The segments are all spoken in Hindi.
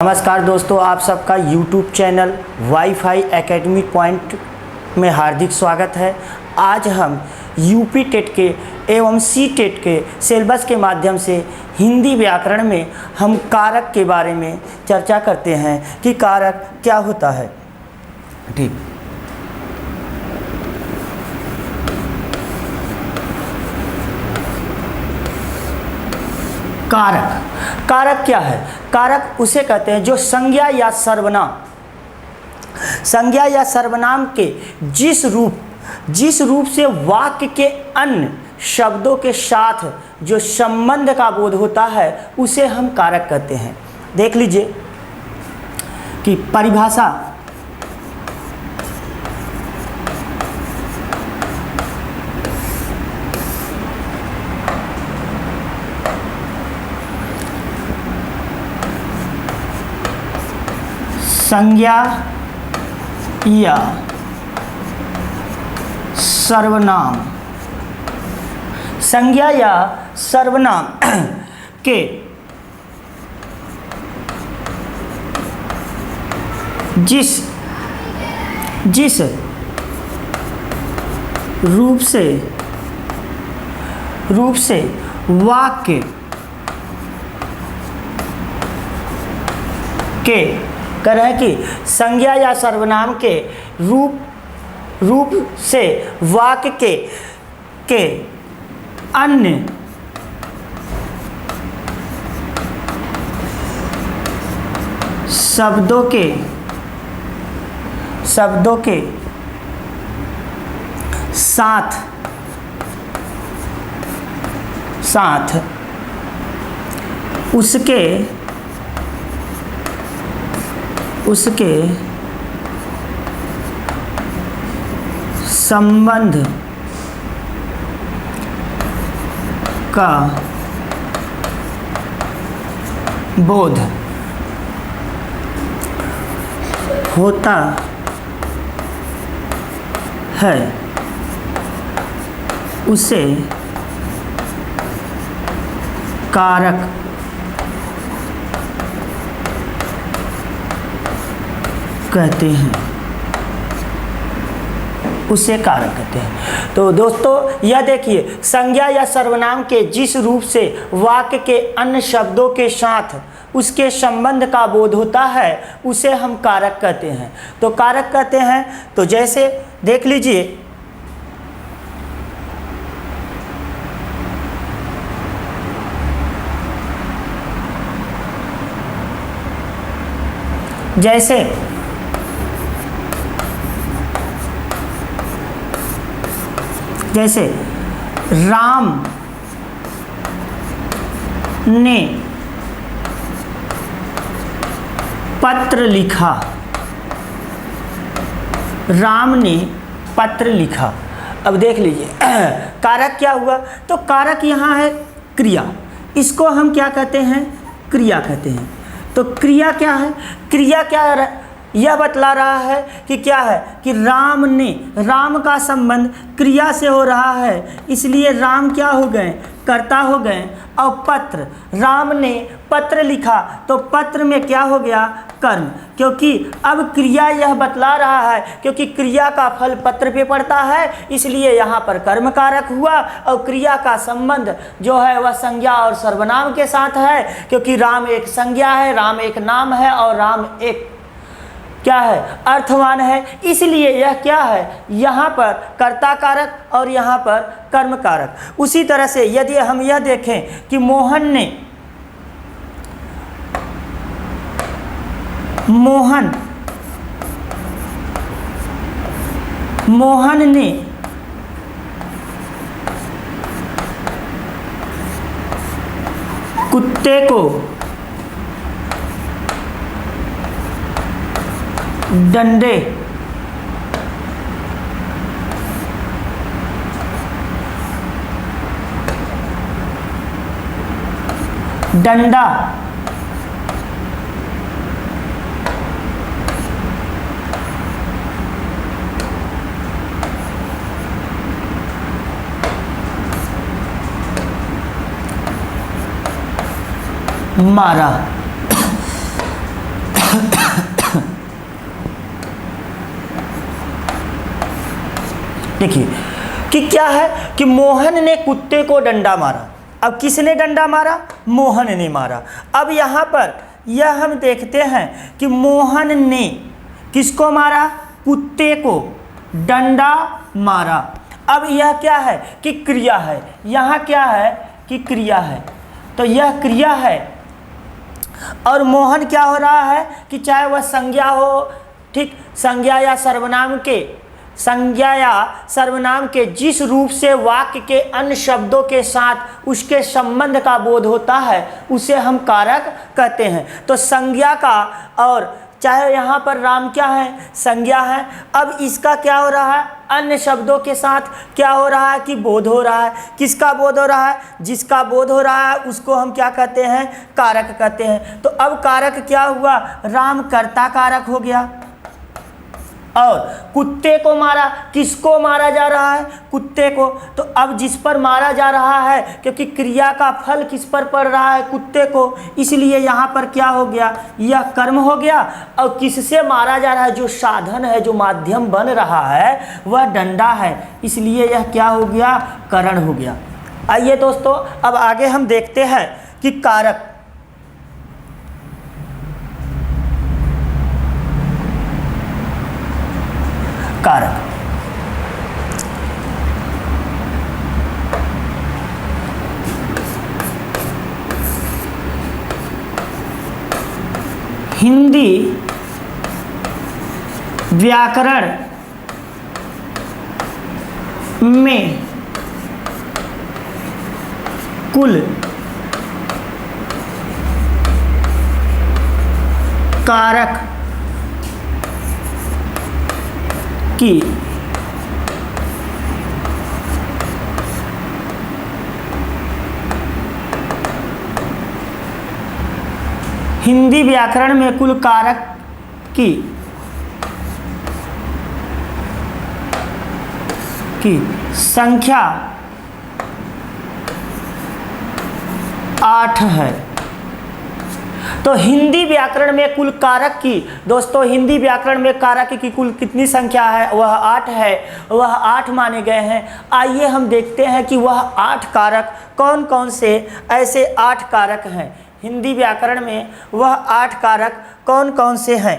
नमस्कार दोस्तों, आप सबका YouTube channel wifi academy point में हार्दिक स्वागत है। आज हम यूपी टेट के एवं सी टेट के सिलेबस के माध्यम से हिंदी व्याकरण में हम कारक के बारे में चर्चा करते हैं कि कारक क्या होता है। ठीक, कारक क्या है? कारक उसे कहते हैं जो संज्ञा या सर्वनाम के जिस रूप से वाक्य के अन्य शब्दों के साथ जो संबंध का बोध होता है उसे हम कारक कहते हैं। देख लीजिए कि परिभाषा संज्ञा या सर्वनाम के जिस रूप से वाक्य के कह रहे हैं कि संज्ञा या सर्वनाम के रूप से वाक्य के अन्य शब्दों के साथ उसके संबंध का बोध होता है उसे कारक कहते हैं। तो दोस्तों यह देखिए, संज्ञा या सर्वनाम के जिस रूप से वाक्य के अन्य शब्दों के साथ उसके संबंध का बोध होता है उसे हम कारक कहते हैं। तो कारक कहते हैं तो जैसे देख लीजिए, जैसे राम ने पत्र लिखा। अब देख लीजिए कारक क्या हुआ? तो कारक यहाँ है क्रिया, इसको हम क्या कहते हैं? क्रिया कहते हैं। तो क्रिया क्या है? क्रिया क्या यह बतला रहा है कि क्या है कि राम का संबंध क्रिया से हो रहा है, इसलिए राम क्या हो गए? कर्ता हो गए। और राम ने पत्र लिखा, तो पत्र में क्या हो गया? कर्म, क्योंकि अब क्रिया यह बतला रहा है क्योंकि क्रिया का फल पत्र पे पड़ता है, इसलिए यहाँ पर कर्म कारक हुआ। और क्रिया का संबंध जो है वह संज्ञा और सर्वनाम के साथ है, क्योंकि राम एक संज्ञा है, राम एक नाम है और राम एक क्या है? अर्थवान है। इसलिए यह क्या है? यहाँ पर कर्ता कारक और यहाँ पर कर्म कारक। उसी तरह से यदि हम यह देखें कि मोहन ने कुत्ते को डंडा मारा। देखिए कि क्या है कि मोहन ने कुत्ते को डंडा मारा। अब किसने डंडा मारा? मोहन ने मारा। अब यहाँ पर यह हम देखते हैं कि मोहन ने किसको मारा? कुत्ते को डंडा मारा। अब यह क्या है कि क्रिया है, यहाँ क्या है कि क्रिया है, तो यह क्रिया है। और मोहन क्या हो रहा है कि चाहे वह संज्ञा हो, ठीक, संज्ञा या सर्वनाम के जिस रूप से वाक्य के अन्य शब्दों के साथ उसके संबंध का बोध होता है उसे हम कारक कहते हैं। तो संज्ञा का, और चाहे यहाँ पर राम क्या है? संज्ञा है। अब इसका क्या हो रहा है? अन्य शब्दों के साथ क्या हो रहा है कि बोध हो रहा है। किसका बोध हो रहा है? जिसका बोध हो रहा है उसको हम क्या कहते हैं? कारक कहते हैं। तो अब कारक क्या हुआ? राम कर्ता कारक हो गया। और कुत्ते को मारा, किसको मारा जा रहा है? कुत्ते को। तो अब जिस पर मारा जा रहा है, क्योंकि क्रिया का फल किस पर पड़ रहा है? कुत्ते को, इसलिए यहाँ पर क्या हो गया? यह कर्म हो गया। और किससे मारा जा रहा है? जो साधन है, जो माध्यम बन रहा है वह डंडा है, इसलिए यह क्या हो गया? करण हो गया। आइए दोस्तों अब आगे हम देखते हैं कि कारक। कारक हिंदी व्याकरण में कुल कारक की हिंदी व्याकरण में कुल कारक की संख्या 8 है। तो हिंदी व्याकरण में कुल कारक की, दोस्तों हिंदी व्याकरण में कारक की कुल कितनी संख्या है? वह 8 है, वह 8 माने गए हैं। आइए हम देखते हैं कि वह 8 कारक कौन कौन से ऐसे 8 कारक हैं। हिंदी व्याकरण में वह 8 कारक कौन कौन से हैं,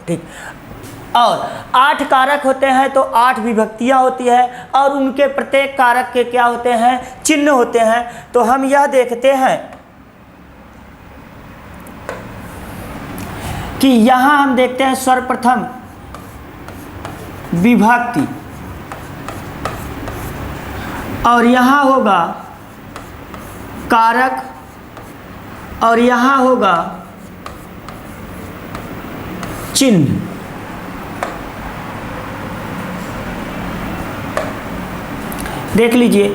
ठीक। और 8 कारक होते हैं तो 8 विभक्तियां होती है और उनके प्रत्येक कारक के क्या होते हैं? चिन्ह होते हैं। तो हम यह देखते हैं कि यहाँ हम देखते हैं सर्वप्रथम विभक्ति, और यहाँ होगा कारक, और यहाँ होगा चिन्ह। देख लीजिए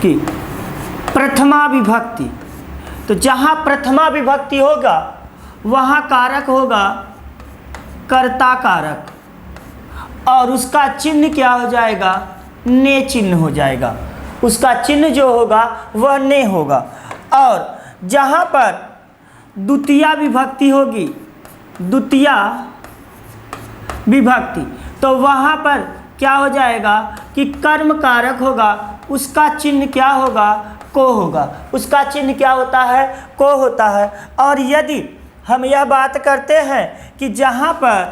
कि प्रथमा विभक्ति, तो जहाँ प्रथमा विभक्ति होगा वहाँ कारक होगा कर्ता कारक, और उसका चिन्ह क्या हो जाएगा? ने चिन्ह हो जाएगा। उसका चिन्ह जो होगा वह ने होगा। और जहाँ पर द्वितीया विभक्ति होगी, द्वितीया विभक्ति, तो वहाँ पर क्या हो जाएगा कि कर्म कारक होगा, उसका चिन्ह क्या होगा? को होगा। उसका चिन्ह क्या होता है? को होता है। और यदि हम यह बात करते हैं कि जहाँ पर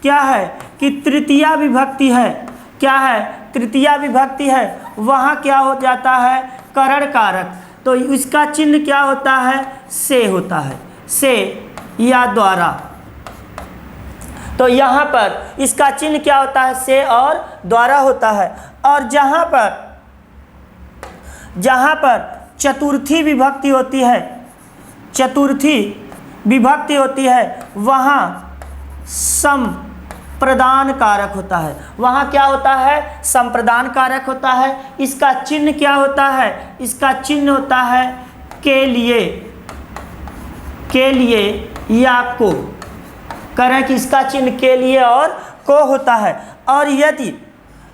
क्या है कि तृतीया विभक्ति है, क्या है? तृतीया विभक्ति है, वहाँ क्या हो जाता है? करण कारक। तो इसका चिन्ह क्या होता है? से होता है, से या द्वारा। तो यहाँ पर इसका चिन्ह क्या होता है? से और द्वारा होता है। और जहाँ पर चतुर्थी विभक्ति होती है, चतुर्थी विभक्ति होती है, वहाँ संप्रदान कारक होता है। वहाँ क्या होता है? संप्रदान कारक होता है। इसका चिन्ह क्या होता है? इसका चिन्ह होता है के लिए या को। करें कि इसका चिन्ह के लिए और को होता है। और यदि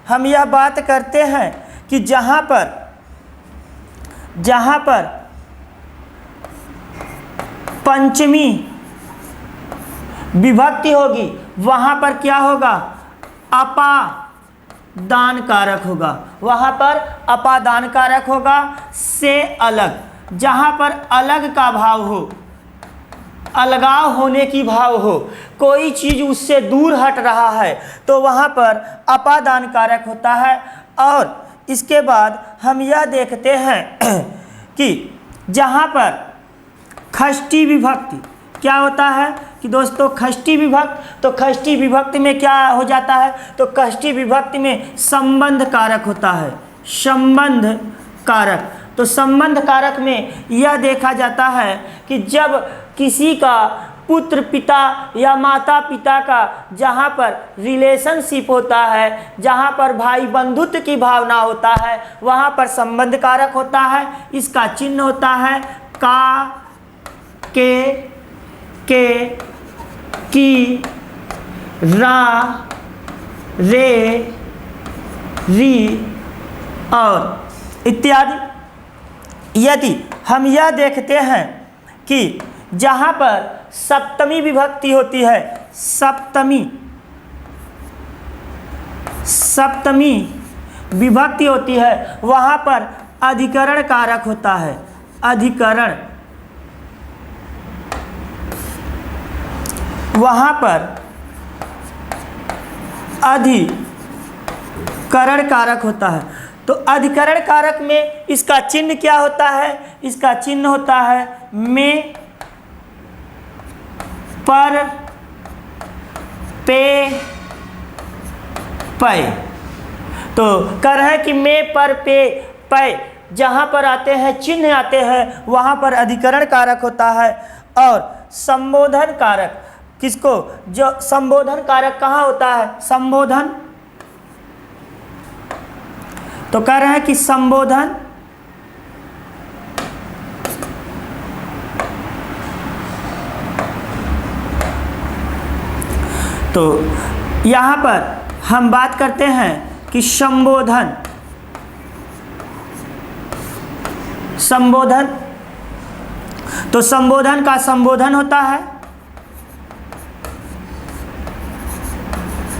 हम यह बात करते हैं कि जहाँ पर पंचमी विभक्ति होगी, वहाँ पर क्या होगा? अपा दान कारक होगा, वहाँ पर अपादान कारक होगा से अलग। जहाँ पर अलग का भाव हो, अलगाव होने की भाव हो, कोई चीज़ उससे दूर हट रहा है, तो वहाँ पर अपादान कारक होता है। और इसके बाद हम यह देखते हैं कि जहाँ पर षष्ठी विभक्ति क्या होता है कि दोस्तों षष्ठी विभक्त, तो षष्ठी विभक्ति में क्या हो जाता है, तो षष्ठी विभक्ति में संबंध कारक होता है, संबंध कारक। तो संबंध कारक में यह देखा जाता है कि जब किसी का पुत्र पिता या माता पिता का जहाँ पर रिलेशनशिप होता है, जहाँ पर भाई बंधुत्व की भावना होता है, वहाँ पर संबंध कारक होता है। इसका चिन्ह होता है का, के, की, रा, रे, री और इत्यादि। यदि हम यह देखते हैं कि जहाँ पर सप्तमी विभक्ति होती है, सप्तमी विभक्ति होती है, वहाँ पर अधिकरण कारक होता है, अधिकरण। वहाँ पर अधिकरण कारक होता है। तो अधिकरण कारक में इसका चिन्ह क्या होता है, इसका चिन्ह होता है में, पर, पे, पै। तो कह रहे हैं कि में, पर, पे, पै जहाँ पर आते हैं, चिन्ह आते हैं, वहाँ पर अधिकरण कारक होता है। और संबोधन कारक किसको, जो संबोधन कारक कहाँ होता है, संबोधन। तो कह रहे हैं कि संबोधन तो यहाँ पर हम बात करते हैं कि संबोधन, संबोधन तो संबोधन का संबोधन होता है,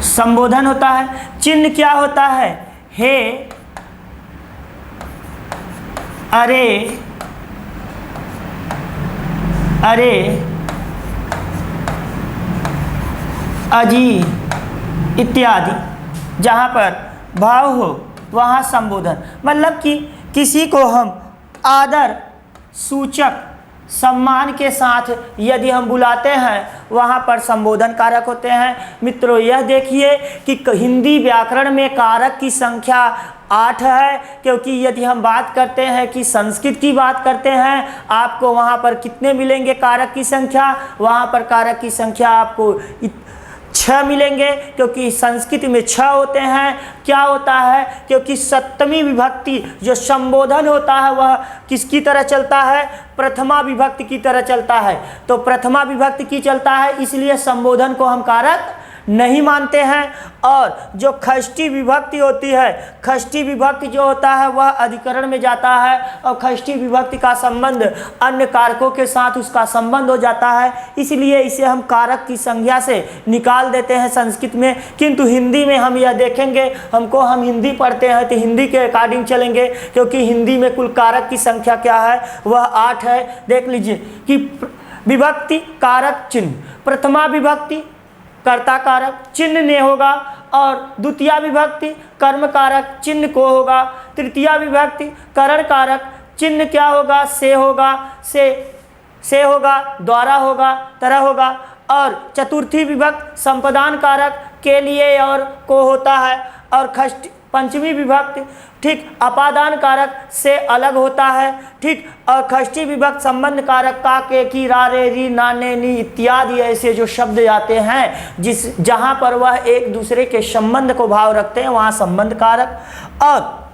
संबोधन होता है। चिन्ह क्या होता है, हे, अरे, अरे, अजी इत्यादि। जहाँ पर भाव हो वहाँ संबोधन, मतलब कि किसी को हम आदर सूचक सम्मान के साथ यदि हम बुलाते हैं, वहाँ पर संबोधन कारक होते हैं। मित्रों यह देखिए कि हिंदी व्याकरण में कारक की संख्या 8 है, क्योंकि यदि हम बात करते हैं कि संस्कृत की बात करते हैं, आपको वहाँ पर कितने मिलेंगे कारक की संख्या, वहाँ पर कारक की संख्या आपको 6 मिलेंगे, क्योंकि संस्कृत में 6 होते हैं। क्या होता है, क्योंकि सप्तमी विभक्ति जो संबोधन होता है वह किसकी तरह चलता है, प्रथमा विभक्ति की तरह चलता है। तो प्रथमा विभक्ति की चलता है, इसलिए संबोधन को हम कारक नहीं मानते हैं। और जो षष्ठी विभक्ति होती है, षष्ठी विभक्ति जो होता है वह अधिकरण में जाता है, और षष्ठी विभक्ति का संबंध अन्य कारकों के साथ उसका संबंध हो जाता है, इसलिए इसे हम कारक की संज्ञा से निकाल देते हैं संस्कृत में। किंतु हिंदी में हम यह देखेंगे, हम हिंदी पढ़ते हैं तो हिंदी के अकॉर्डिंग चलेंगे, क्योंकि हिंदी में कुल कारक की संख्या क्या है, वह 8 है। देख लीजिए कि विभक्ति कारक चिन्ह, प्रथमा विभक्ति कर्ता कारक चिन्ह ने होगा, और द्वितीय विभक्ति कर्म कारक चिन्ह को होगा, तृतीय विभक्ति करण कारक चिन्ह क्या होगा, से होगा, से होगा, द्वारा होगा, तरह होगा, और चतुर्थी विभक्त संपदान कारक के लिए और को होता है, और पंचमी विभक्ति ठीक अपादान कारक से अलग होता है, ठीक। और षष्ठी विभक्त संबंध कारक का, के, की, रा, रे, री, ना, ने, नी इत्यादि ऐसे जो शब्द आते हैं जहाँ पर वह एक दूसरे के संबंध को भाव रखते हैं, वहाँ संबंध कारक। और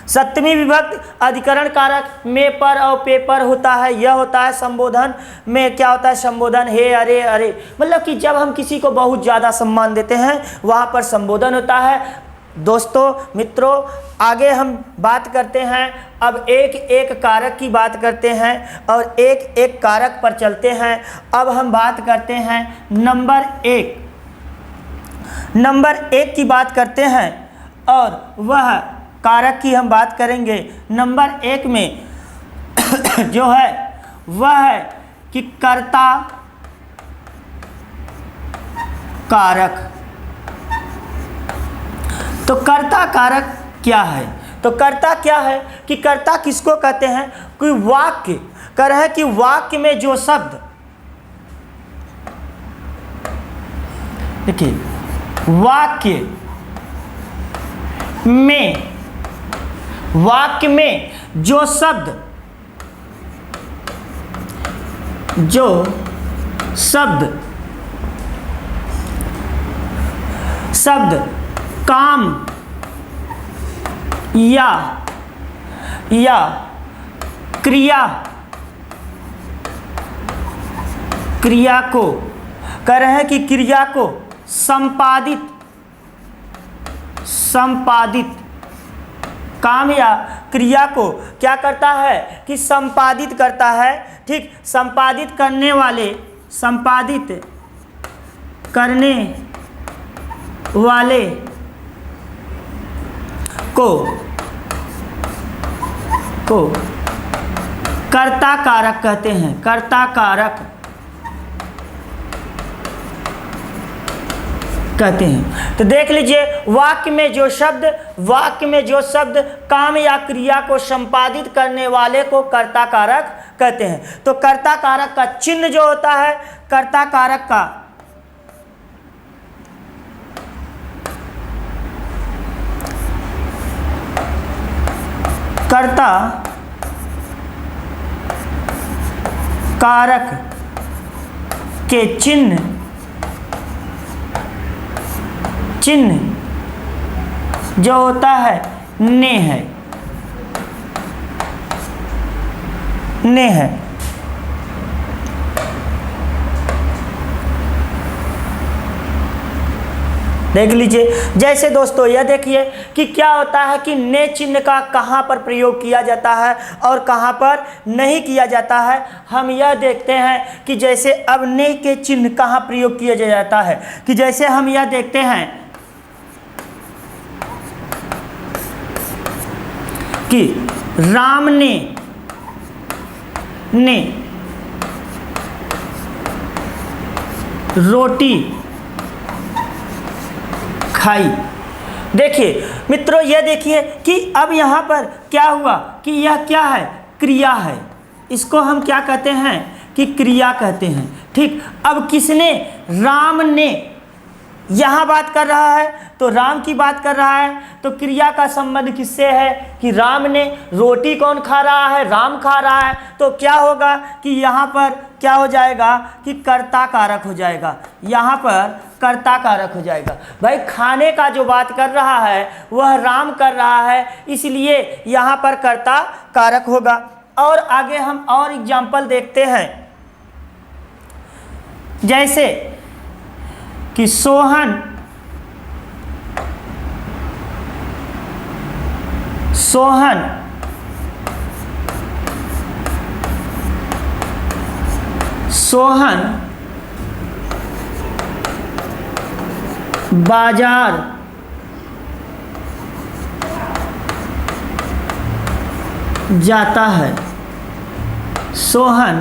सप्तमी विभक्त अधिकरण कारक में, पर और पे पर होता है, यह होता है संबोधन में। क्या होता है संबोधन, हे, अरे, अरे, मतलब कि जब हम किसी को बहुत ज़्यादा सम्मान देते हैं वहाँ पर संबोधन होता है। दोस्तों मित्रों आगे हम बात करते हैं, अब एक एक कारक की बात करते हैं और एक एक कारक पर चलते हैं। अब हम बात करते हैं नंबर 1 की बात करते हैं, और वह कारक की हम बात करेंगे नंबर 1 में जो है वह है कि कर्ता कारक। तो कर्ता कारक क्या है? तो कर्ता क्या है कि कर्ता किसको कहते हैं? कोई वाक्य कह रहा है कि वाक्य में जो शब्द, देखिए वाक्य में जो शब्द काम या क्रिया को कह रहे हैं कि क्रिया को संपादित काम या क्रिया को क्या करता है कि संपादित करता है। ठीक, संपादित करने वाले को कर्ता कारक कहते हैं। कर्ता कारक कहते हैं। तो देख लीजिए, वाक्य में जो शब्द काम या क्रिया को संपादित करने वाले को कर्ता कारक कहते हैं। तो कर्ता कारक का चिन्ह जो होता है, कर्ता कारक का कर्ता कारक के चिन्ह जो होता है ने है। देख लीजिए, जैसे दोस्तों यह देखिए कि क्या होता है कि ने चिन्ह का कहाँ पर प्रयोग किया जाता है और कहाँ पर नहीं किया जाता है। हम यह देखते हैं कि जैसे अब ने के चिन्ह कहाँ प्रयोग किया जाता है, कि जैसे हम यह देखते हैं कि राम ने रोटी खाई। देखिए मित्रों, यह देखिए कि अब यहाँ पर क्या हुआ कि यह क्या है? क्रिया है। इसको हम क्या कहते हैं कि क्रिया कहते हैं। ठीक, अब किसने? राम ने यहाँ बात कर रहा है, तो राम की बात कर रहा है, तो क्रिया का संबंध किससे है कि राम ने। रोटी कौन खा रहा है? राम खा रहा है। तो क्या होगा कि यहाँ पर क्या हो जाएगा कि कर्ता कारक हो जाएगा। यहाँ पर कर्ता कारक हो जाएगा। भाई खाने का जो बात कर रहा है वह राम कर रहा है, इसलिए यहाँ पर कर्ता कारक होगा। और आगे हम और एग्जाम्पल देखते हैं, जैसे कि सोहन बाजार जाता है। सोहन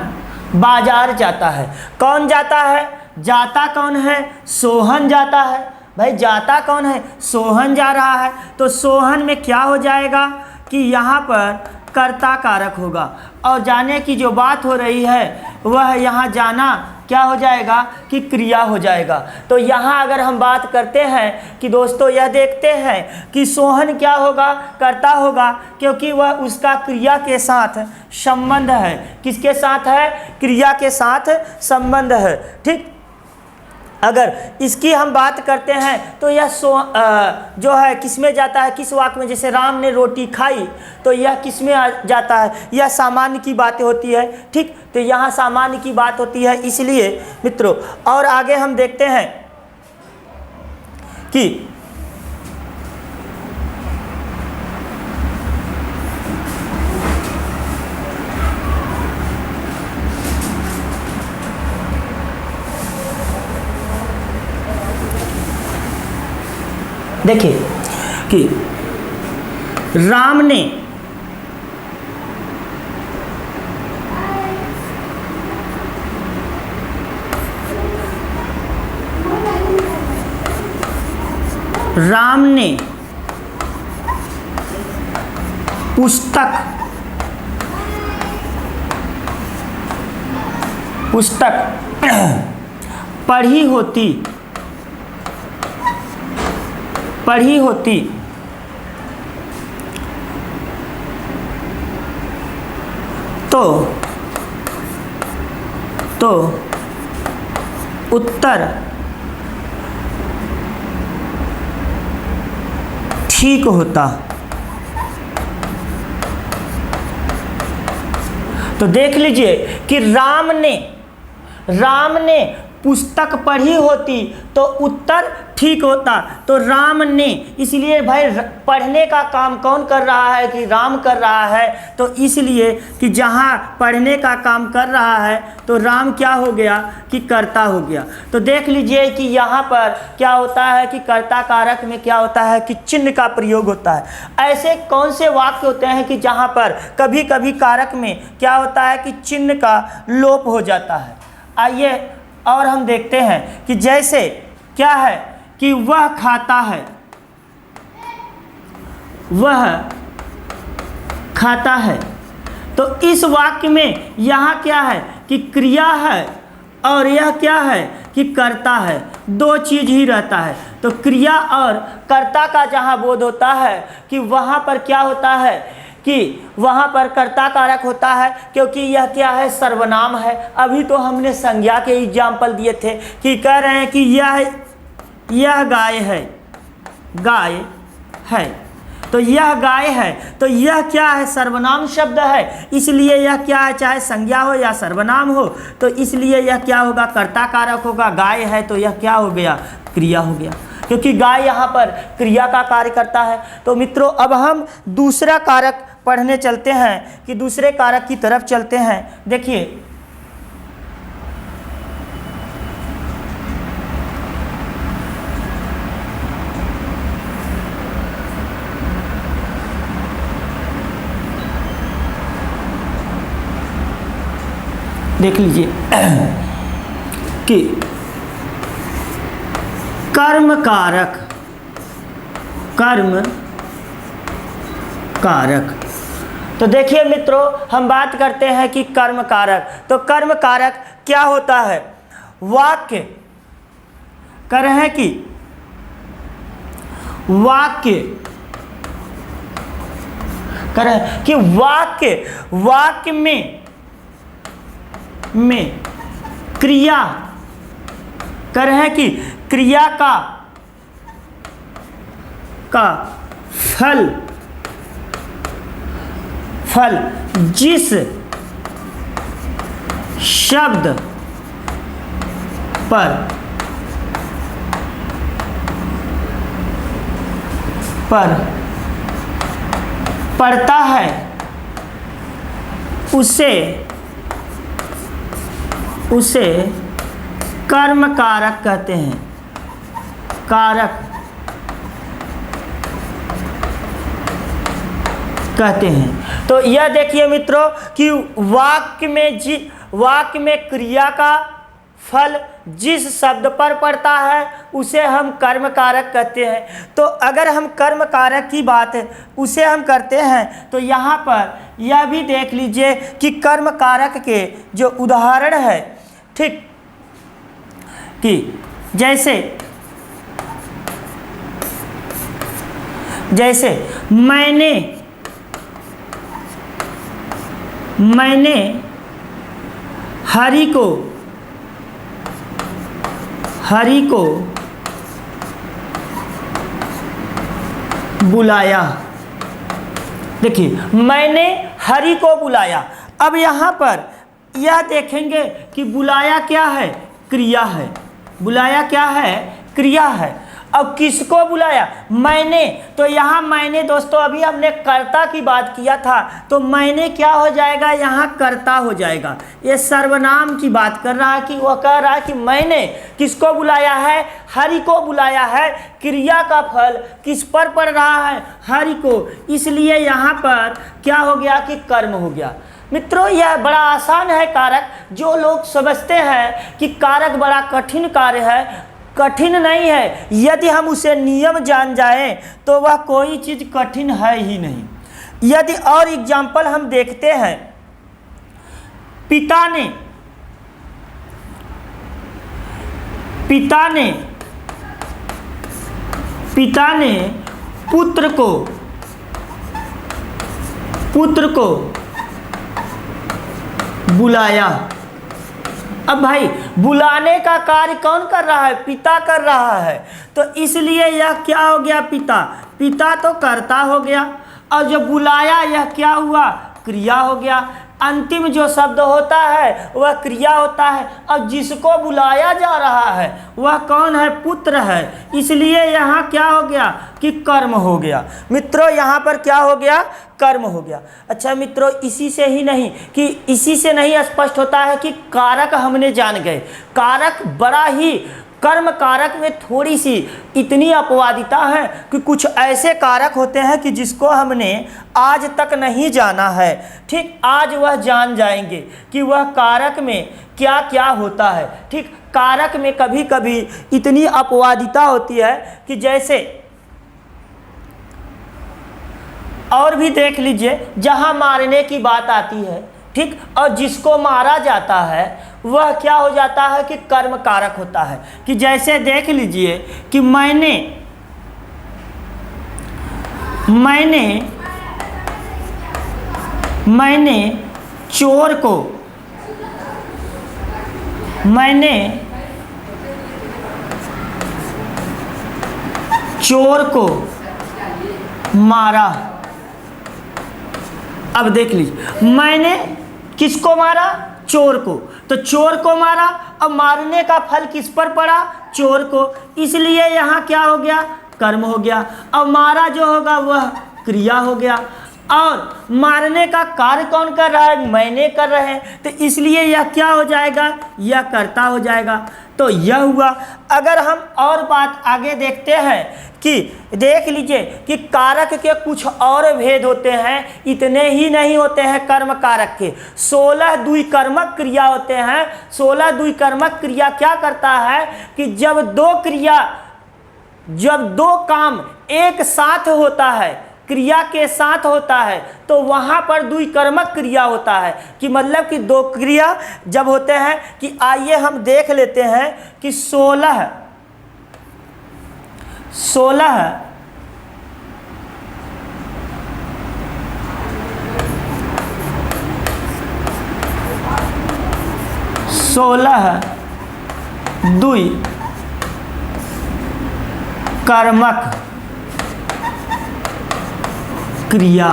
बाजार जाता है। कौन जाता है? जाता कौन है? सोहन जाता है। भाई जाता कौन है? सोहन जा रहा है। तो सोहन में क्या हो जाएगा कि यहाँ पर कर्ता कारक होगा, और जाने की जो बात हो रही है वह यहाँ जाना क्या हो जाएगा कि क्रिया हो जाएगा। तो यहाँ अगर हम बात करते हैं कि दोस्तों यह देखते हैं कि सोहन क्या होगा? कर्ता होगा, क्योंकि वह उसका क्रिया के साथ संबंध है। किसके साथ है? क्रिया के साथ संबंध है। ठीक, अगर इसकी हम बात करते हैं तो यह जो है किस में जाता है? किस वाक्य में? जैसे राम ने रोटी खाई, तो यह किस में जाता है? यह सामान्य की बातें होती है। ठीक, तो यहाँ सामान्य की बात होती है, इसलिए मित्रों। और आगे हम देखते हैं कि देखिए कि राम ने पुस्तक पढ़ी होती तो उत्तर ठीक होता। तो देख लीजिए कि राम ने पुस्तक पढ़ी होती तो उत्तर ठीक होता। तो राम ने, इसलिए भाई पढ़ने का काम कौन कर रहा है कि राम कर रहा है। तो इसलिए कि जहाँ पढ़ने का काम कर रहा है तो राम क्या हो गया कि कर्ता हो गया। तो देख लीजिए कि यहाँ पर क्या होता है कि कर्ता कारक में क्या होता है कि चिन्ह का प्रयोग होता है। ऐसे कौन से वाक्य होते हैं कि जहाँ पर कभी कभी कारक में क्या होता है कि चिन्ह का लोप हो जाता है। आइए और हम देखते हैं कि जैसे क्या है कि वह खाता है, वह खाता है। तो इस वाक्य में यहाँ क्या है कि क्रिया है और यह क्या है कि कर्ता है, दो चीज ही रहता है। तो क्रिया और कर्ता का जहाँ बोध होता है कि वहाँ पर क्या होता है कि वहाँ पर कर्ता कारक होता है, क्योंकि यह क्या है सर्वनाम है। अभी तो हमने संज्ञा के एग्जाम्पल दिए थे कि कह रहे हैं कि यह गाय है। तो यह गाय है, तो यह क्या है सर्वनाम शब्द है, इसलिए यह क्या है चाहे संज्ञा हो या सर्वनाम हो, तो इसलिए यह क्या होगा कर्ता कारक होगा। गाय है तो यह क्या हो गया क्रिया हो गया, क्योंकि गाय यहाँ पर क्रिया का कार्य करता है। तो मित्रों अब हम दूसरा कारक पढ़ने चलते हैं कि दूसरे कारक की तरफ चलते हैं। देखिए देख लीजिए कि कर्म कारक। तो देखिए मित्रों हम बात करते हैं कि कर्म कारक। तो कर्म कारक क्या होता है, वाक्य कर रहे हैं कि वाक्य कर रहे हैं कि वाक्य में क्रिया कर रहे हैं कि क्रिया का फल जिस शब्द पर पड़ता है उसे कर्म कारक कहते हैं। कारक कहते हैं। तो यह देखिए मित्रों कि वाक्य में क्रिया का फल जिस शब्द पर पड़ता है उसे हम कर्म कारक कहते हैं। तो अगर हम कर्म कारक की बात उसे हम करते हैं तो यहाँ पर यह भी देख लीजिए कि कर्म कारक के जो उदाहरण है, ठीक, कि जैसे मैंने हरि को बुलाया। देखिए मैंने हरि को बुलाया। अब यहाँ पर यह देखेंगे कि बुलाया क्या है, क्रिया है। बुलाया क्या है, क्रिया है। अब किसको बुलाया? मैंने। तो यहाँ मैंने दोस्तों अभी हमने कर्ता की बात किया था, तो मैंने क्या हो जाएगा? यहाँ कर्ता हो जाएगा। ये सर्वनाम की बात कर रहा है कि वह कह रहा है कि मैंने किसको बुलाया है? हरि को बुलाया है। क्रिया का फल किस पर पड़ रहा है? हरि को। इसलिए यहाँ पर क्या हो गया कि कर्म हो गया। मित्रों यह बड़ा आसान है कारक। जो लोग समझते हैं कि कारक बड़ा कठिन कार्य है, कठिन नहीं है। यदि हम उसे नियम जान जाएं तो वह कोई चीज़ कठिन है ही नहीं। यदि और एग्जाम्पल हम देखते हैं, पिता ने पुत्र को बुलाया। अब भाई बुलाने का कार्य कौन कर रहा है? पिता कर रहा है। तो इसलिए यह क्या हो गया? पिता तो कर्ता हो गया, और जो बुलाया यह क्या हुआ? क्रिया हो गया। अंतिम जो शब्द होता है वह क्रिया होता है, और जिसको बुलाया जा रहा है वह कौन है? पुत्र है। इसलिए यहाँ क्या हो गया कि कर्म हो गया। मित्रों यहाँ पर क्या हो गया? कर्म हो गया। अच्छा मित्रों, इसी से नहीं स्पष्ट होता है कि कारक हमने जान गए। कारक बड़ा ही, कर्म कारक में थोड़ी सी इतनी अपवादिता है कि कुछ ऐसे कारक होते हैं कि जिसको हमने आज तक नहीं जाना है। ठीक, आज वह जान जाएंगे कि वह कारक में क्या क्या होता है। ठीक, कारक में कभी कभी इतनी अपवादिता होती है कि जैसे और भी देख लीजिए, जहाँ मारने की बात आती है, ठीक, और जिसको मारा जाता है वह क्या हो जाता है कि कर्म कारक होता है। कि जैसे देख लीजिए कि मैंने चोर को मारा। अब देख लीजिए, मैंने किसको मारा? चोर को। तो चोर को मारा, अब मारने का फल किस पर पड़ा? चोर को। इसलिए यहाँ क्या हो गया? कर्म हो गया। अब मारा जो होगा वह क्रिया हो गया, और मारने का कार्य कौन कर रहा है? मैंने कर रहे हैं। तो इसलिए यह क्या हो जाएगा? यह कर्ता हो जाएगा। तो यह हुआ। अगर हम और बात आगे देखते हैं कि देख लीजिए कि कारक के कुछ और भेद होते हैं, इतने ही नहीं होते हैं काम कारक के। 16 द्विकर्मक क्रिया होते हैं। 16 द्विकर्मक क्रिया क्या करता है कि जब दो काम एक साथ होता है, क्रिया के साथ होता है, तो वहाँ पर द्विकर्मक क्रिया होता है। कि मतलब कि दो क्रिया जब होते हैं, कि आइए हम देख लेते हैं कि 16 द्विकर्मक क्रिया।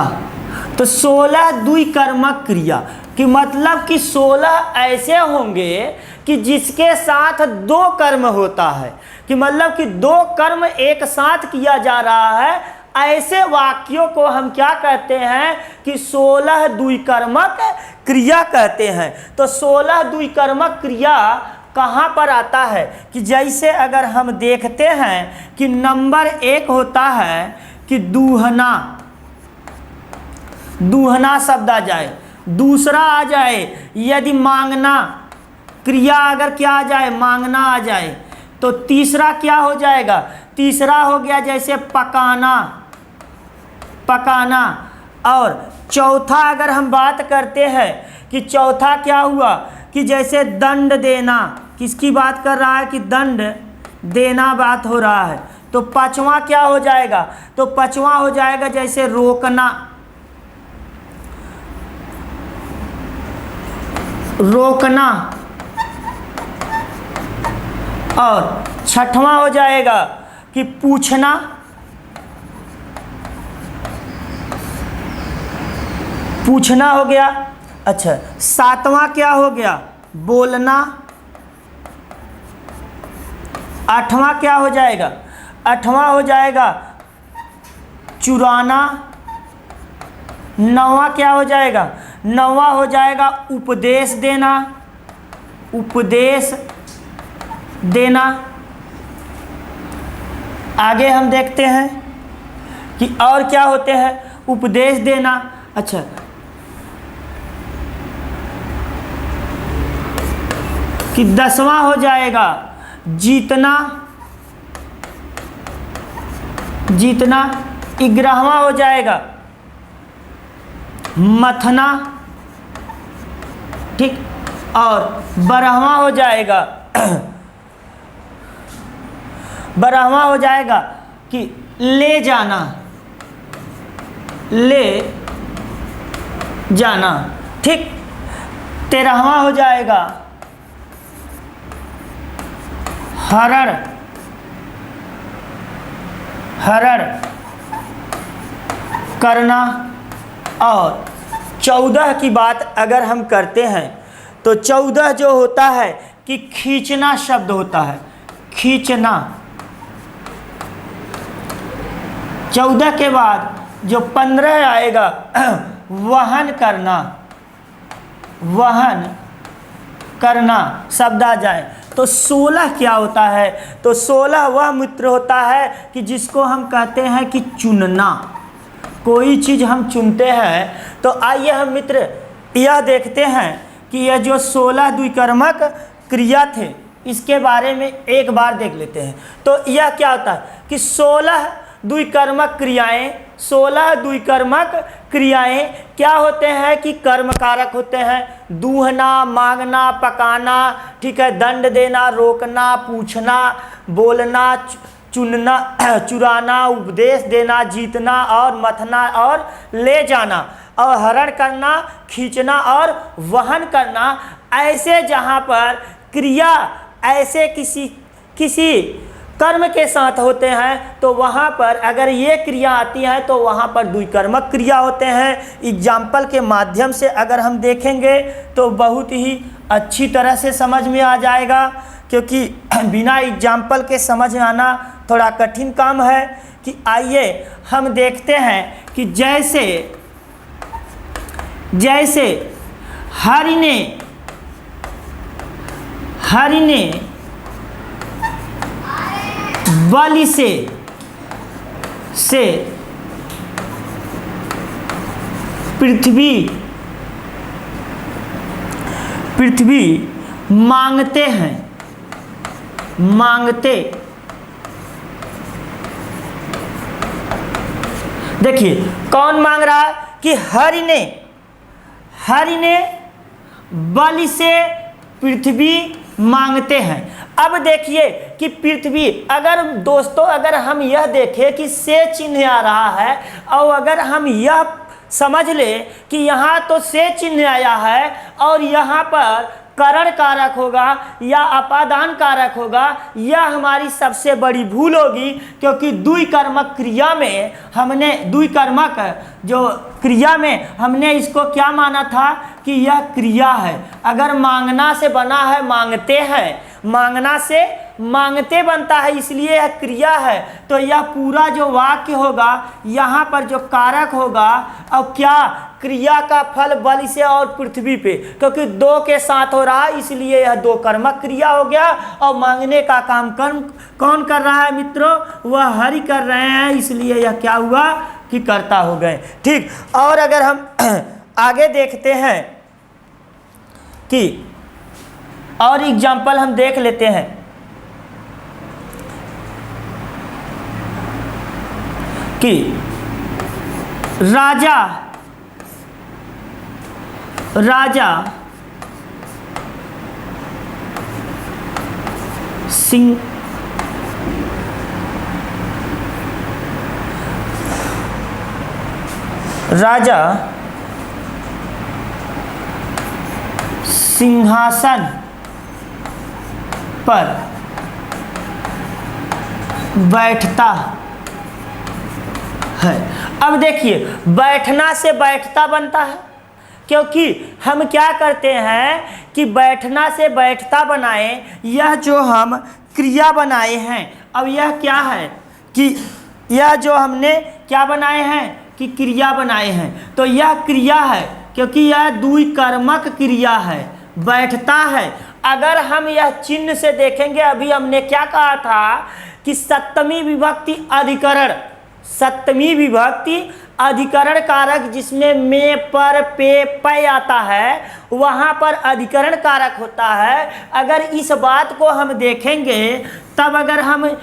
तो 16 द्विकर्मक क्रिया कि मतलब कि 16 ऐसे होंगे कि जिसके साथ दो कर्म होता है, कि मतलब कि दो कर्म एक साथ किया जा रहा है। ऐसे वाक्यों को हम क्या कहते हैं कि 16 द्विकर्मक क्रिया कहते हैं। तो 16 द्विकर्मक क्रिया कहाँ पर आता है कि जैसे अगर हम देखते हैं कि नंबर 1 होता है कि दूहना शब्द आ जाए, दूसरा आ जाए यदि मांगना क्रिया अगर क्या आ जाए, मांगना आ जाए, तो तीसरा क्या हो जाएगा? तीसरा हो गया जैसे पकाना। और चौथा अगर हम बात करते हैं कि चौथा क्या हुआ कि जैसे दंड देना, किसकी बात कर रहा है कि दंड देना बात हो रहा है। तो पांचवा क्या हो जाएगा? तो पांचवा हो जाएगा जैसे रोकना और छठवां हो जाएगा कि पूछना। हो गया। अच्छा, सातवां क्या हो गया? बोलना। आठवां क्या हो जाएगा? 8वां हो जाएगा चुराना। 9वां क्या हो जाएगा? 9वां हो जाएगा उपदेश देना, उपदेश देना। आगे हम देखते हैं कि और क्या होते हैं उपदेश देना। अच्छा, कि 10वां हो जाएगा जीतना, जीतना। 11वां हो जाएगा मथना, ठीक। और 12वां हो जाएगा 12वां हो जाएगा कि ले जाना, ले जाना, ठीक। 13वां हो जाएगा हरण, हरण करना। और 14 की बात अगर हम करते हैं तो 14 जो होता है कि खींचना शब्द होता है, खींचना। 14 के बाद जो 15 आएगा वहन करना, वहन करना शब्द आ जाए। तो 16 क्या होता है? तो 16 वह मित्र होता है कि जिसको हम कहते हैं कि चुनना। कोई चीज़ हम चुनते हैं तो आइए हम मित्र यह देखते हैं कि यह जो 16 द्विकर्मक क्रिया थे इसके बारे में एक बार देख लेते हैं। तो यह क्या होता है कि 16 द्विकर्मक क्रियाएं, 16 द्विकर्मक क्रियाएं क्या होते हैं कि कर्म कारक होते हैं। दूहना, मांगना, पकाना, ठीक है, दंड देना, रोकना, पूछना, बोलना, चुनना, चुराना, उपदेश देना, जीतना और मथना और ले जाना और हरण करना, खींचना और वहन करना। ऐसे जहाँ पर क्रिया ऐसे किसी कर्म के साथ होते हैं तो वहाँ पर अगर ये क्रिया आती है तो वहाँ पर द्विकर्मक क्रिया होते हैं। एग्जाम्पल के माध्यम से अगर हम देखेंगे तो बहुत ही अच्छी तरह से समझ में आ जाएगा, क्योंकि बिना एग्जाम्पल के समझ आना थोड़ा कठिन काम है। कि आइए हम देखते हैं कि जैसे हरि ने बलि से पृथ्वी मांगते हैं, मांगते। देखिए कौन मांग रहा है कि हरि ने बलि से पृथ्वी मांगते हैं। अब देखिए कि पृथ्वी, अगर दोस्तों अगर हम यह देखें कि से चिन्ह आ रहा है और अगर हम यह समझ ले कि यहाँ तो से चिन्ह आया है और यहाँ पर करण कारक होगा या अपादान कारक होगा, यह हमारी सबसे बड़ी भूल होगी। क्योंकि द्विकर्मक क्रिया में हमने द्विकर्मक जो क्रिया में हमने इसको क्या माना था कि यह क्रिया है। अगर मांगना से बना है मांगते हैं, मांगना से मांगते बनता है, इसलिए यह क्रिया है। तो यह पूरा जो वाक्य होगा यहाँ पर जो कारक होगा और क्या क्रिया का फल बलि से और पृथ्वी पे, क्योंकि दो के साथ हो रहा है इसलिए यह दो कर्मक क्रिया हो गया। और मांगने का काम कौन कर रहा है मित्रों? वह हरि कर रहे हैं, इसलिए यह क्या हुआ कि कर्ता हो गए। ठीक। और अगर हम आगे देखते हैं कि और एग्जाम्पल हम देख लेते हैं कि राजा सिंहासन पर बैठता है। अब देखिए बैठना से बैठता बनता है, क्योंकि हम क्या करते हैं कि बैठना से बैठता बनाए, यह जो हम क्रिया बनाए हैं। अब यह क्या है कि यह जो हमने क्या बनाए हैं कि क्रिया बनाए हैं, तो यह क्रिया है क्योंकि यह द्विकर्मक क्रिया है, बैठता है। अगर हम यह चिन्ह से देखेंगे, अभी हमने क्या कहा था कि सप्तमी विभक्ति अधिकरण, सप्तमी विभक्ति अधिकरण कारक जिसमें में पर पे पय आता है, वहाँ पर अधिकरण कारक होता है। अगर इस बात को हम देखेंगे, तब अगर हम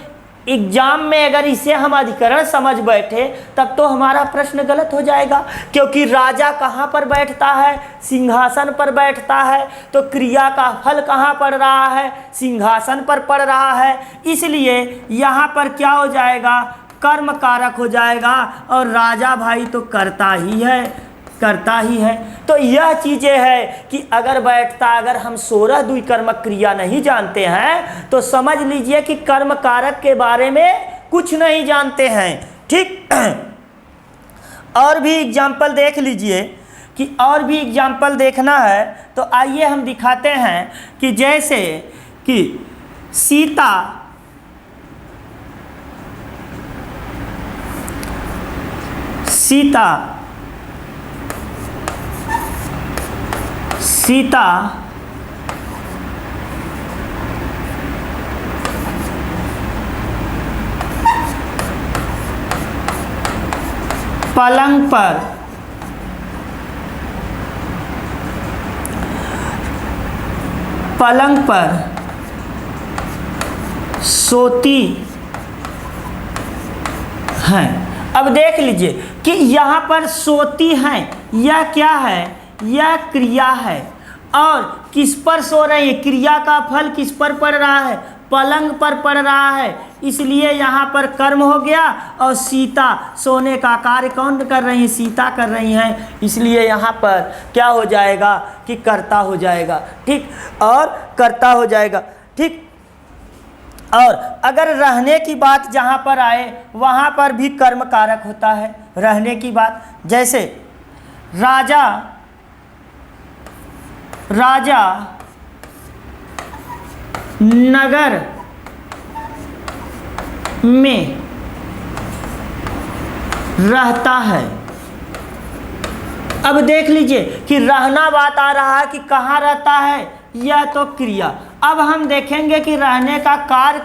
एग्जाम में अगर इसे हम अधिकरण समझ बैठे, तब तो हमारा प्रश्न गलत हो जाएगा, क्योंकि राजा कहाँ पर बैठता है? सिंहासन पर बैठता है। तो क्रिया का फल कहाँ पड़ रहा है? सिंहासन पर पड़ रहा है। इसलिए यहाँ पर क्या हो जाएगा? कर्म कारक हो जाएगा, और राजा भाई तो करता ही है, करता ही है। तो यह चीज़ें है कि अगर बैठता, अगर हम 16 द्विकर्मक क्रिया नहीं जानते हैं तो समझ लीजिए कि कर्म कारक के बारे में कुछ नहीं जानते हैं। ठीक। और भी एग्जाम्पल देख लीजिए कि और भी एग्जाम्पल देखना है, तो आइए हम दिखाते हैं कि जैसे कि सीता पलंग पर सोती हैं। अब देख लीजिए कि यहाँ पर सोती हैं, यह क्या है? यह क्रिया है। और किस पर सो रही है? क्रिया का फल किस पर पड़ रहा है? पलंग पर पड़ रहा है। इसलिए यहाँ पर कर्म हो गया, और सीता सोने का कार्य कौन कर रही है? सीता कर रही हैं। इसलिए यहाँ पर क्या हो जाएगा कि कर्ता हो जाएगा। ठीक, और कर्ता हो जाएगा। ठीक। और अगर रहने की बात जहाँ पर आए, वहाँ पर भी कर्म कारक होता है। रहने की बात, जैसे राजा नगर में रहता है। अब देख लीजिए कि रहना बात आ रहा है कि कहाँ रहता है? यह तो क्रिया। अब हम देखेंगे कि रहने का कार्य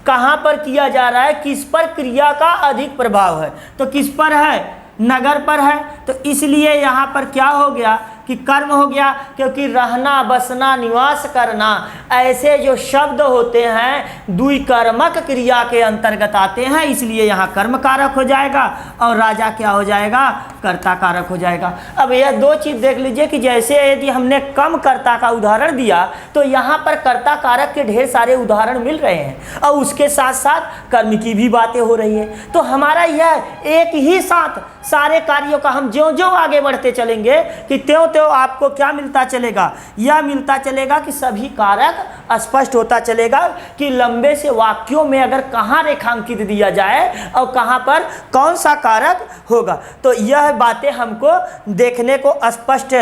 कहाँ पर किया जा रहा है, किस पर क्रिया का अधिक प्रभाव है? तो किस पर है? नगर पर है। तो इसलिए यहाँ पर क्या हो गया कि कर्म हो गया, क्योंकि रहना, बसना, निवास करना ऐसे जो शब्द होते हैं द्विकर्मक क्रिया के अंतर्गत आते हैं, इसलिए यहाँ कर्म कारक हो जाएगा, और राजा क्या हो जाएगा? कर्ता कारक हो जाएगा। अब यह दो चीज़ देख लीजिए कि जैसे यदि हमने कम कर्ता का उदाहरण दिया, तो यहाँ पर कर्ता कारक के ढेर सारे उदाहरण मिल रहे हैं, और उसके साथ साथ कर्म की भी बातें हो रही है। तो हमारा यह एक ही साथ सारे कार्यों का हम ज्यों-ज्यों आगे बढ़ते चलेंगे कि त्यों-त्यों आपको क्या मिलता चलेगा? यह मिलता चलेगा कि सभी कारक स्पष्ट होता चलेगा कि लंबे से वाक्यों में अगर कहाँ रेखांकित दिया जाए और कहाँ पर कौन सा कारक होगा, तो यह बातें हमको देखने को स्पष्ट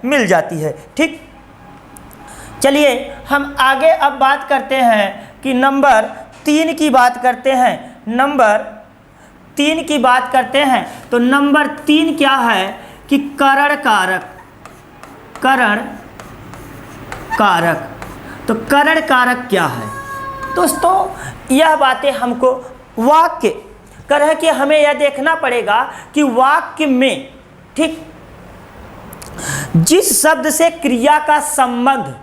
मिल जाती है। ठीक। चलिए हम आगे अब बात करते हैं कि नंबर 3 की बात करते हैं। नंबर 3 की बात करते हैं, तो नंबर 3 क्या है कि करण कारक। करण कारक, तो करण कारक क्या है? दोस्तों यह बातें हमको वाक्य कर है कि हमें यह देखना पड़ेगा कि वाक्य में, ठीक, जिस शब्द से क्रिया का संबंध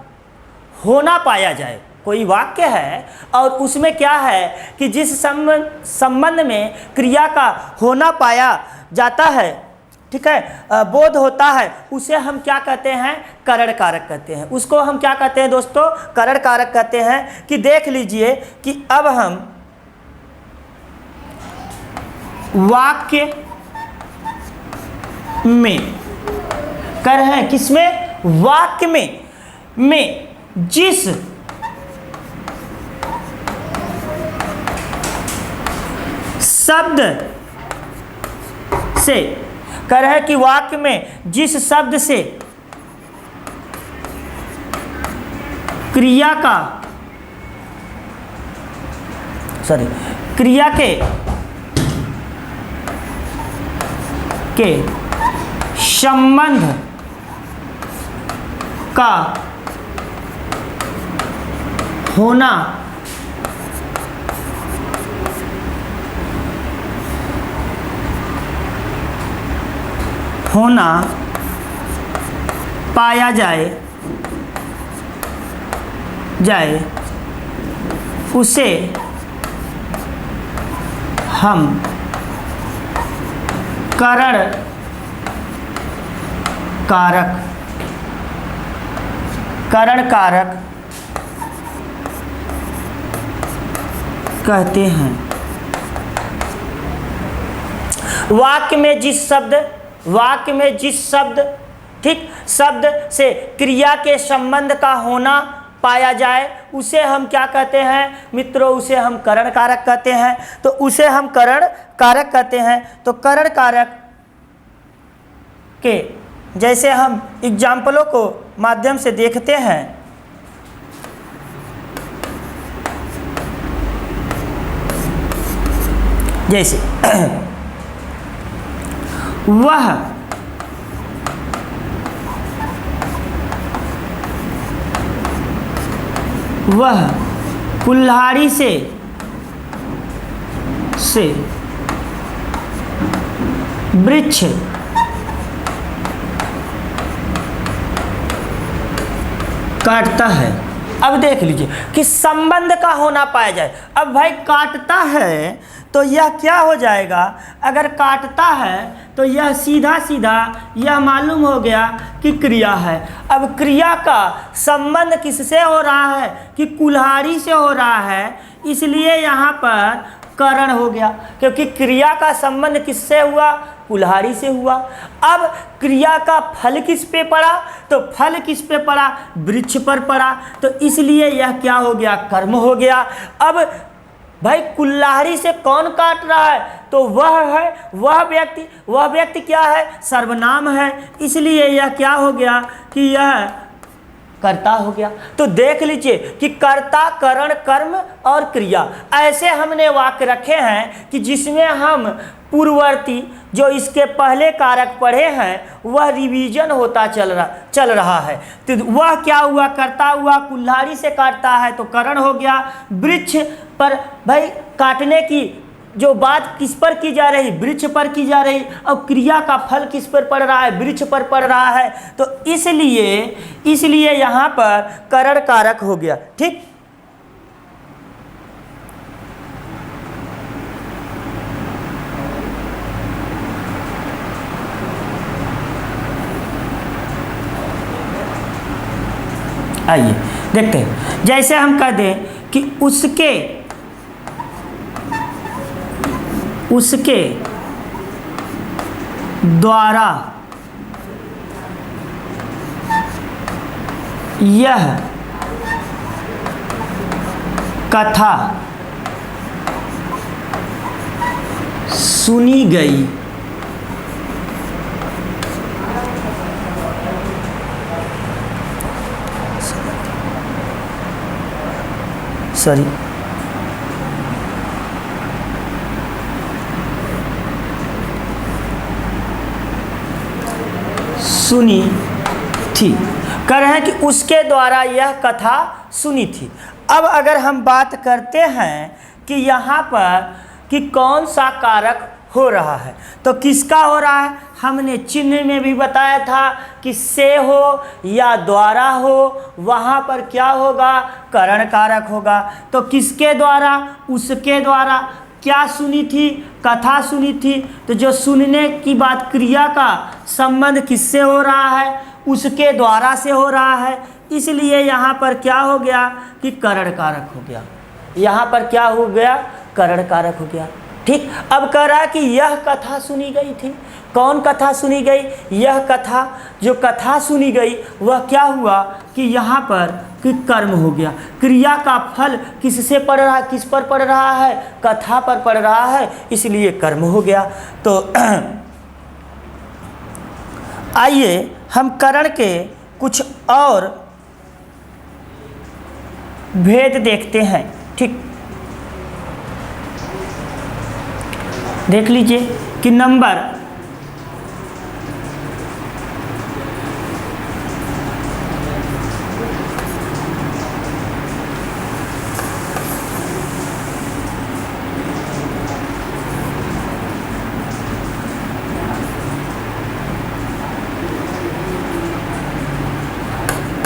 होना पाया जाए। कोई वाक्य है और उसमें क्या है कि जिस संबंध में क्रिया का होना पाया जाता है, ठीक है, बोध होता है, उसे हम क्या कहते हैं? करण कारक कहते हैं। उसको हम क्या कहते हैं दोस्तों? करण कारक कहते हैं। कि देख लीजिए कि अब हम वाक्य में कर रहे हैं, किसमें? वाक्य में जिस शब्द से कर है कि वाक्य में जिस शब्द से क्रिया के के संबंध का होना पाया जाए उसे हम करण कारक कहते हैं। वाक्य में जिस शब्द ठीक शब्द से क्रिया के संबंध का होना पाया जाए उसे हम क्या कहते हैं मित्रों, उसे हम करण कारक कहते हैं। तो उसे हम करण कारक कहते हैं। तो करण कारक के जैसे हम एग्जाम्पलों को माध्यम से देखते हैं, जैसे वह कुल्हाड़ी से वृक्ष काटता है। अब देख लीजिए कि संबंध का होना पाया जाए। अब भाई काटता है तो यह क्या हो जाएगा, अगर काटता है तो यह सीधा यह मालूम हो गया कि क्रिया है। अब क्रिया का संबंध किससे हो रहा है कि कुल्हाड़ी से हो रहा है, इसलिए यहाँ पर करण हो गया, क्योंकि क्रिया का संबंध किससे हुआ, कुल्हाड़ी से हुआ। अब क्रिया का फल किस पे पड़ा, तो फल किस पे पड़ा, वृक्ष पर पड़ा, तो इसलिए यह क्या हो गया, कर्म हो गया। अब भाई कुल्हाड़ी से कौन काट रहा है, तो वह है वह व्यक्ति क्या है, सर्वनाम है, इसलिए यह क्या हो गया कि यह कर्ता हो गया। तो देख लीजिए कि कर्ता, करण, कर्म और क्रिया, ऐसे हमने वाक्य रखे हैं कि जिसमें हम पूर्ववर्ती जो इसके पहले कारक पढ़े हैं वह रिवीजन होता चल रहा है। तो वह क्या हुआ, कर्ता हुआ, कुल्हाड़ी से काटता है तो करण हो गया। वृक्ष पर भाई काटने की जो बात किस पर की जा रही, वृक्ष पर की जा रही, और क्रिया का फल किस पर पड़ रहा है, वृक्ष पर पड़ रहा है, तो इसलिए यहाँ पर करण कारक हो गया। ठीक, आइए देखते हैं। जैसे हम कह दें कि उसके द्वारा यह कथा सुनी गई। सॉरी, सुनी थी, कह रहे हैं कि उसके द्वारा यह कथा सुनी थी। अब अगर हम बात करते हैं कि यहाँ पर कि कौन सा कारक हो रहा है, तो किसका हो रहा है, हमने चिन्ह में भी बताया था कि से हो या द्वारा हो, वहाँ पर क्या होगा, करण कारक होगा। तो किसके द्वारा, उसके द्वारा क्या सुनी थी, कथा सुनी थी। तो जो सुनने की बात, क्रिया का संबंध किससे हो रहा है, उसके द्वारा से हो रहा है, इसलिए यहाँ पर क्या हो गया कि करण कारक हो गया। यहाँ पर क्या हो गया, करण कारक हो गया। ठीक, अब कह रहा है कि यह कथा सुनी गई थी। कौन कथा सुनी गई, यह कथा, जो कथा सुनी गई वह क्या हुआ कि यहाँ पर कि कर्म हो गया। क्रिया का फल किससे पड़ रहा है, किस पर पड़ रहा है, कथा पर पड़ रहा है, इसलिए कर्म हो गया। तो आइए हम करण के कुछ और भेद देखते हैं। ठीक, देख लीजिए कि नंबर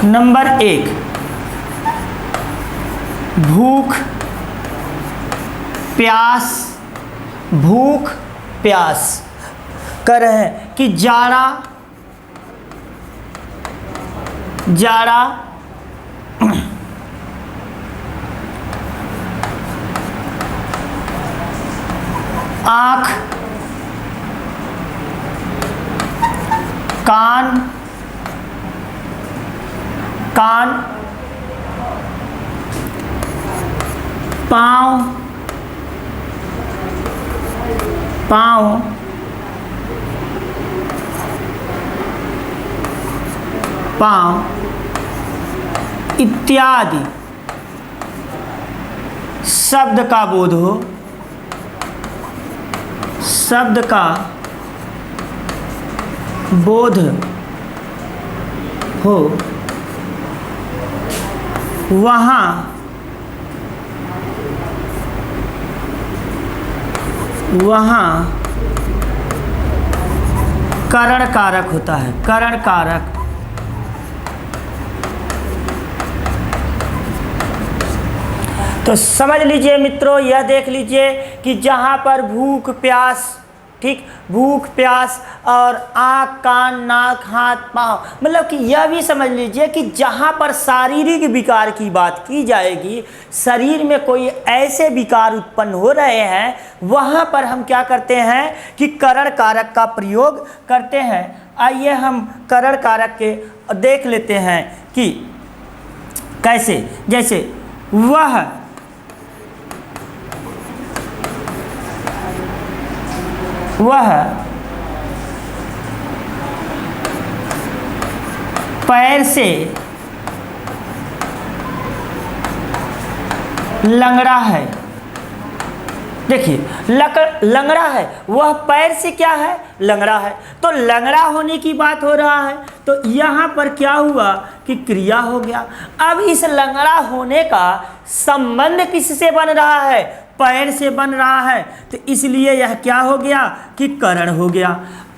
नंबर 1 भूख प्यास, भूख प्यास कर रहे हैं कि जाड़ा जाड़ा आँख कान कान पाँव पाँव पाँव इत्यादि शब्द का बोध हो, शब्द का बोध हो, वहाँ करण कारक होता है, करण कारक। तो समझ लीजिए मित्रों, यह देख लीजिए कि जहाँ पर भूख प्यास, ठीक, भूख प्यास और आँख कान नाक हाथ पाँव, मतलब कि यह भी समझ लीजिए कि जहाँ पर शारीरिक विकार की बात की जाएगी, शरीर में कोई ऐसे विकार उत्पन्न हो रहे हैं, वहाँ पर हम क्या करते हैं कि करण कारक का प्रयोग करते हैं। आइए हम करण कारक के देख लेते हैं कि कैसे। जैसे वह पैर से लंगड़ा है। देखिए लंगड़ा है, वह पैर से क्या है, लंगड़ा है। तो लंगड़ा होने की बात हो रहा है, तो यहाँ पर क्या हुआ कि क्रिया हो गया। अब इस लंगड़ा होने का संबंध किससे बन रहा है, पैर से बन रहा है, तो इसलिए यह क्या हो गया कि करण हो गया।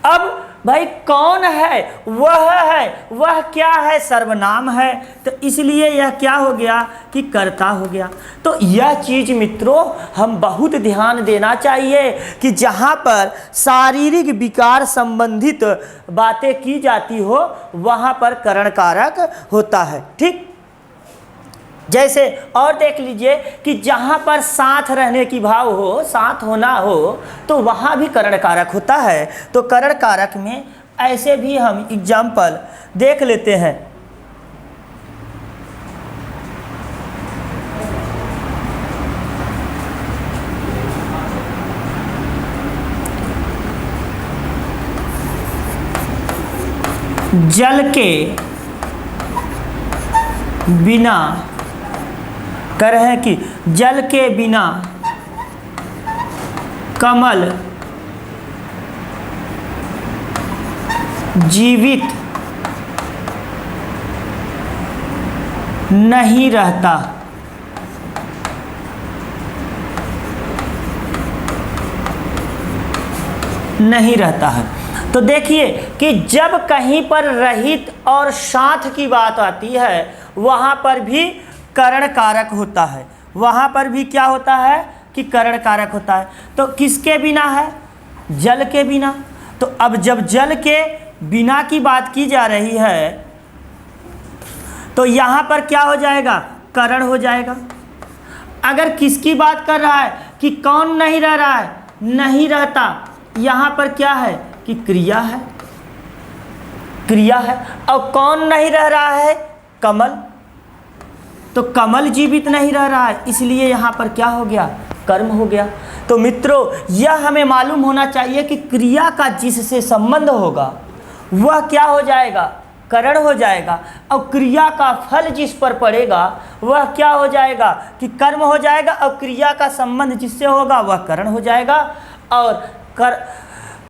अब भाई कौन है, वह क्या है, सर्वनाम है, तो इसलिए यह क्या हो गया कि कर्ता हो गया। तो यह चीज़ मित्रों हम बहुत ध्यान देना चाहिए कि जहाँ पर शारीरिक विकार संबंधित बातें की जाती हो, वहाँ पर करण कारक होता है, ठीक। जैसे और देख लीजिए कि जहाँ पर साथ रहने की भाव हो, साथ होना हो, तो वहाँ भी करण कारक होता है। तो करण कारक में ऐसे भी हम एग्जाम्पल देख लेते हैं। जल के बिना कह रहे हैं कि जल के बिना कमल जीवित नहीं रहता। नहीं रहता है। तो देखिए कि जब कहीं पर रहित और साथ की बात आती है, वहाँ पर भी करण कारक होता है, वहाँ पर भी क्या होता है कि करण कारक होता है। तो किसके बिना है, जल के बिना। तो अब जब जल के बिना की बात की जा रही है, तो यहाँ पर क्या हो जाएगा, करण हो जाएगा। अगर किसकी बात कर रहा है कि कौन नहीं रह रहा है, नहीं रहता, यहाँ पर क्या है कि क्रिया है, क्रिया है। और कौन नहीं रह रहा है, कमल। तो कमल जीवित नहीं रह रहा है, इसलिए यहाँ पर क्या हो गया, कर्म हो गया। तो मित्रों यह हमें मालूम होना चाहिए कि क्रिया का जिससे संबंध होगा वह क्या हो जाएगा, करण हो जाएगा। और क्रिया का फल जिस पर पड़ेगा वह क्या हो जाएगा कि कर्म हो जाएगा। और क्रिया का संबंध जिससे होगा वह करण हो जाएगा। और